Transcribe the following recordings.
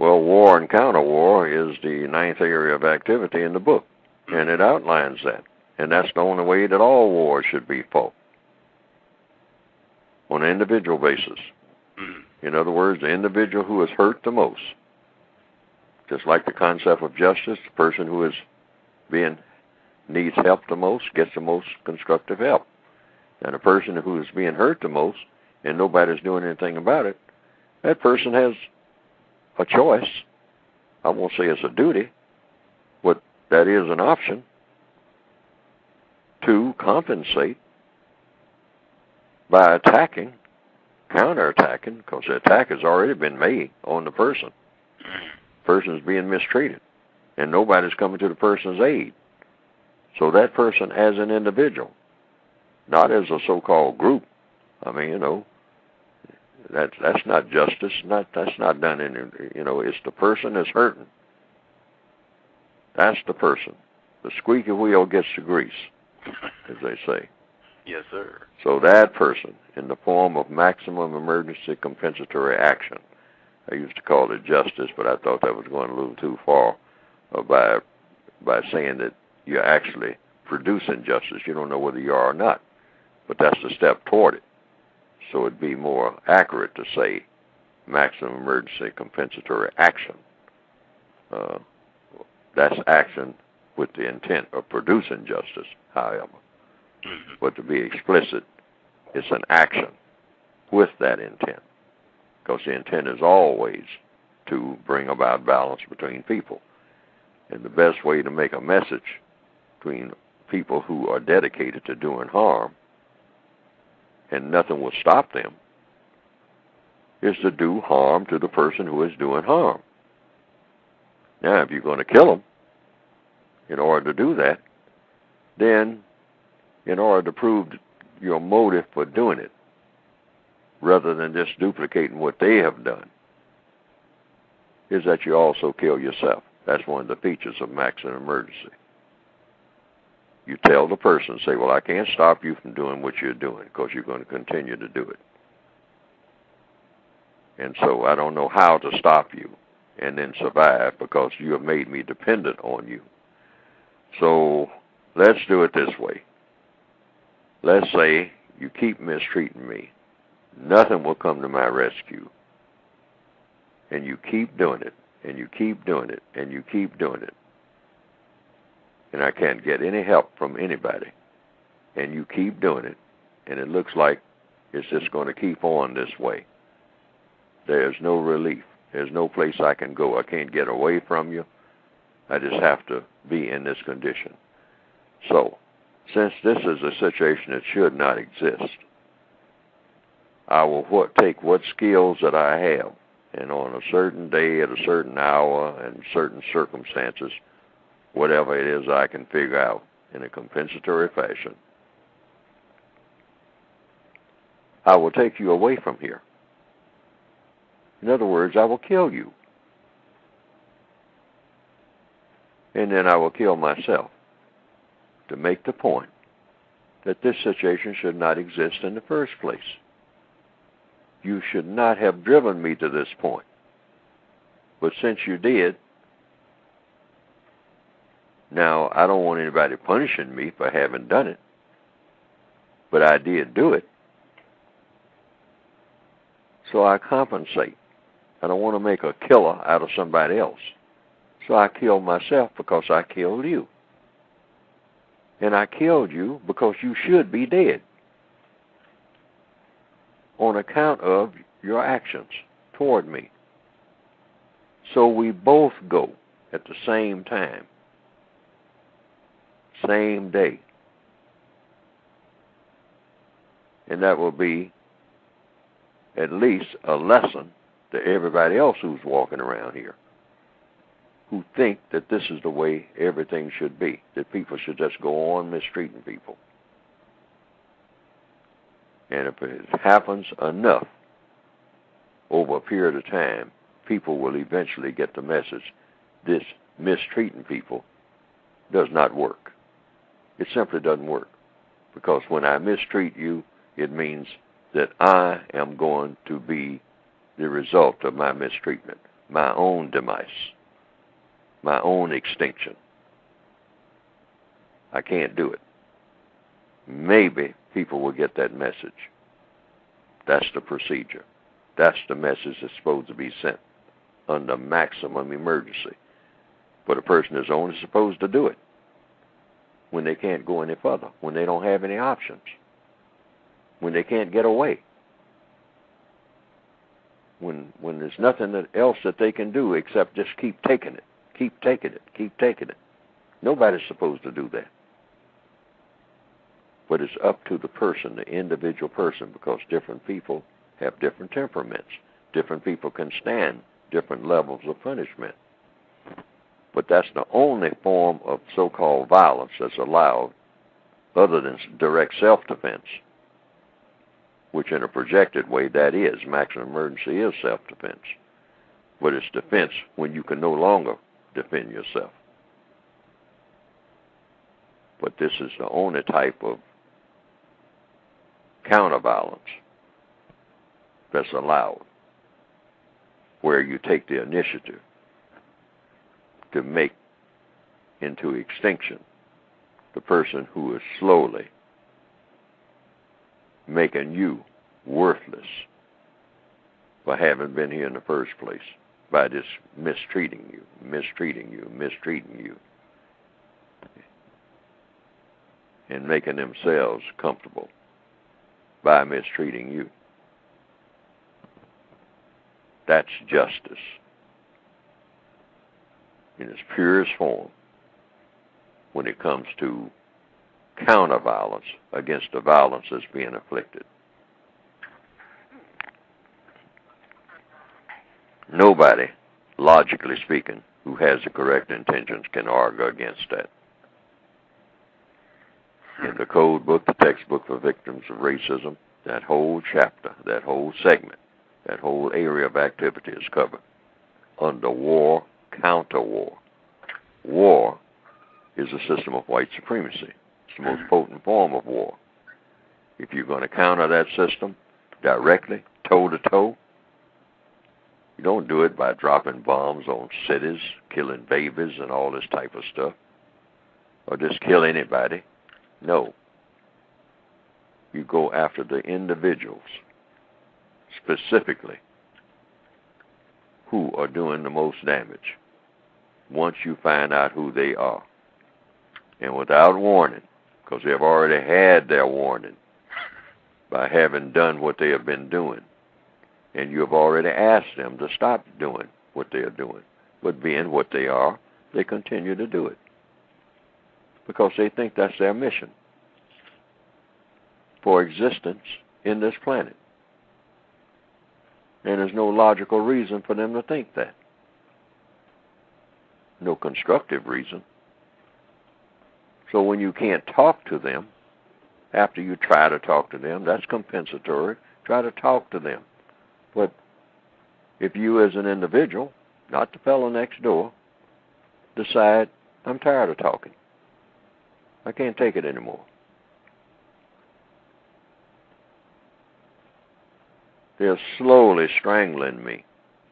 Well, war and counter-war is the ninth area of activity in the book, and it outlines that. And that's the only way that all wars should be fought, on an individual basis. In other words, the individual who is hurt the most. Just like the concept of justice, the person who is needs help the most gets the most constructive help. And the person who is being hurt the most and nobody's doing anything about it, that person has a choice. I won't say it's a duty, but that is an option to compensate by attacking, counterattacking, because the attack has already been made on the person. The person is being mistreated, and nobody's coming to the person's aid. So that person as an individual, not as a so-called group. I mean, that's not justice. That's not done in, it's the person that's hurting. That's the person. The squeaky wheel gets the grease, as they say. Yes, sir. So that person, in the form of maximum emergency compensatory action, I used to call it justice, but I thought that was going a little too far by saying that you're actually producing justice. You don't know whether you are or not, but that's the step toward it. So it'd be more accurate to say maximum emergency compensatory action. That's action with the intent of producing justice, however. But to be explicit, it's an action with that intent, because the intent is always to bring about balance between people. And the best way to make a message between people who are dedicated to doing harm, and nothing will stop them, is to do harm to the person who is doing harm. Now, if you're going to kill them, in order to do that, then in order to prove your motive for doing it, rather than just duplicating what they have done, is that you also kill yourself. That's one of the features of maximum emergency. You tell the person, say, well, I can't stop you from doing what you're doing because you're going to continue to do it. And so I don't know how to stop you and then survive because you have made me dependent on you. So let's do it this way. Let's say you keep mistreating me. Nothing will come to my rescue. And you keep doing it, and you keep doing it, and you keep doing it. And I can't get any help from anybody. And you keep doing it, and it looks like it's just going to keep on this way. There's no relief. There's no place I can go. I can't get away from you. I just have to be in this condition. So, since this is a situation that should not exist, I will take what skills that I have, and on a certain day, at a certain hour, and certain circumstances, whatever it is I can figure out in a compensatory fashion, I will take you away from here. In other words, I will kill you. And then I will kill myself to make the point that this situation should not exist in the first place. You should not have driven me to this point. But since you did, now I don't want anybody punishing me for having done it, but I did do it. So I compensate. I don't want to make a killer out of somebody else. So I killed myself because I killed you. And I killed you because you should be dead on account of your actions toward me. So we both go at the same time, same day. And that will be at least a lesson to everybody else who's walking around here, who think that this is the way everything should be, that people should just go on mistreating people. And if it happens enough over a period of time, people will eventually get the message, this mistreating people does not work. It simply doesn't work. Because when I mistreat you, it means that I am going to be the result of my mistreatment. my own demise, my own extinction. I can't do it. Maybe people will get that message. That's the procedure. That's the message that's supposed to be sent under maximum emergency. But a person is only supposed to do it when they can't go any further, when they don't have any options, when they can't get away, when there's nothing else that they can do except just keep taking it, keep taking it, keep taking it. Nobody's supposed to do that. But it's up to the person, the individual person, because different people have different temperaments. Different people can stand different levels of punishment. But that's the only form of so-called violence that's allowed other than direct self-defense, which in a projected way that is. Maximum emergency is self-defense. But it's defense when you can no longer defend yourself. But this is the only type of counter-violence that's allowed, where you take the initiative to make into extinction the person who is slowly making you worthless for having been here in the first place, by just mistreating you, and making themselves comfortable by mistreating you. That's justice in its purest form when it comes to counter-violence against the violence that's being inflicted. Nobody, logically speaking, who has the correct intentions can argue against that. In the code book, the textbook for victims of racism, that whole chapter, that whole segment, that whole area of activity is covered under war, counter-war. War is a system of white supremacy. It's the most potent form of war. If you're going to counter that system directly, toe-to-toe, you don't do it by dropping bombs on cities, killing babies and all this type of stuff, or just kill anybody. No. You go after the individuals, specifically, who are doing the most damage, once you find out who they are. And without warning, because they have already had their warning by having done what they have been doing. And you have already asked them to stop doing what they are doing. But being what they are, they continue to do it, because they think that's their mission for existence in this planet. And there's no logical reason for them to think that. No constructive reason. So when you can't talk to them, after you try to talk to them, that's compensatory. Try to talk to them. But if you as an individual, not the fellow next door, decide, I'm tired of talking, I can't take it anymore, they're slowly strangling me.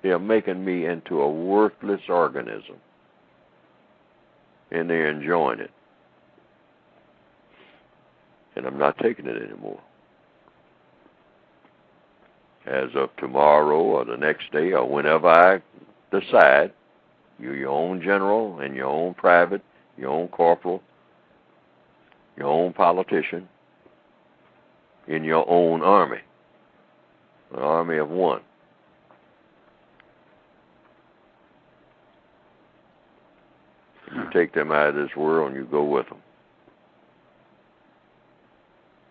They're making me into a worthless organism. And they're enjoying it. And I'm not taking it anymore. As of tomorrow or the next day or whenever I decide, you're your own general and your own private, your own corporal, your own politician, in your own army. An army of one. You take them out of this world and you go with them.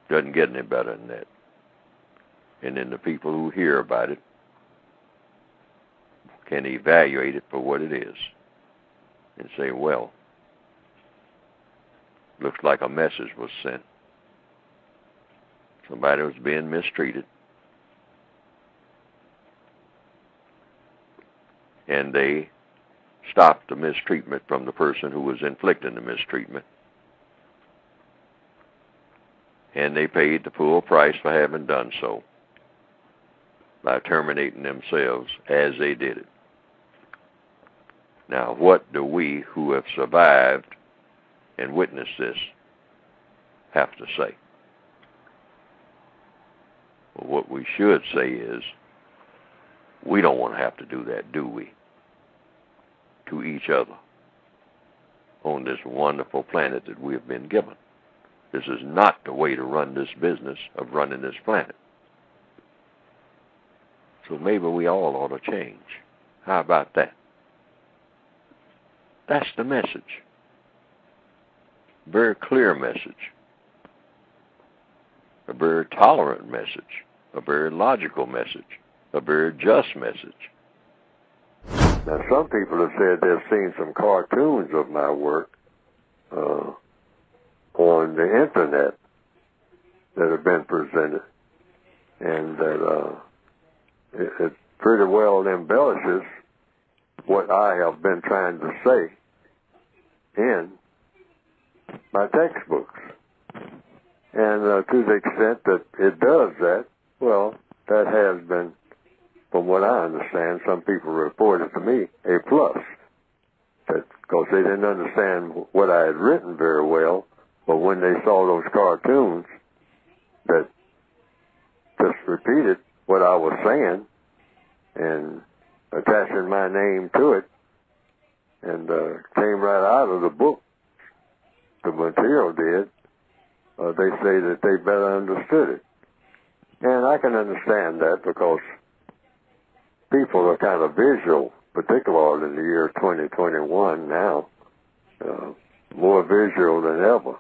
Doesn't get any better than that. And then the people who hear about it can evaluate it for what it is and say, well, looks like a message was sent. Somebody was being mistreated. And they stopped the mistreatment from the person who was inflicting the mistreatment. And they paid the full price for having done so by terminating themselves as they did it. Now, what do we who have survived and witnessed this have to say? Well, what we should say is, we don't want to have to do that, do we? To each other on this wonderful planet that we have been given. This is not the way to run this business of running this planet. So maybe we all ought to change. How about that? That's the message. Very clear message. A very tolerant message. A very logical message. A very just message. Now, some people have said they've seen some cartoons of my work on the internet that have been presented, and that it pretty well embellishes what I have been trying to say in my textbooks. And to the extent that it does that, well, that has been, from what I understand, some people reported to me, a plus. Because they didn't understand what I had written very well, but when they saw those cartoons that just repeated what I was saying and attaching my name to it, and came right out of the book, the material did, they say that they better understood it. And I can understand that because people are kind of visual, particularly in the year 2021 now, more visual than ever.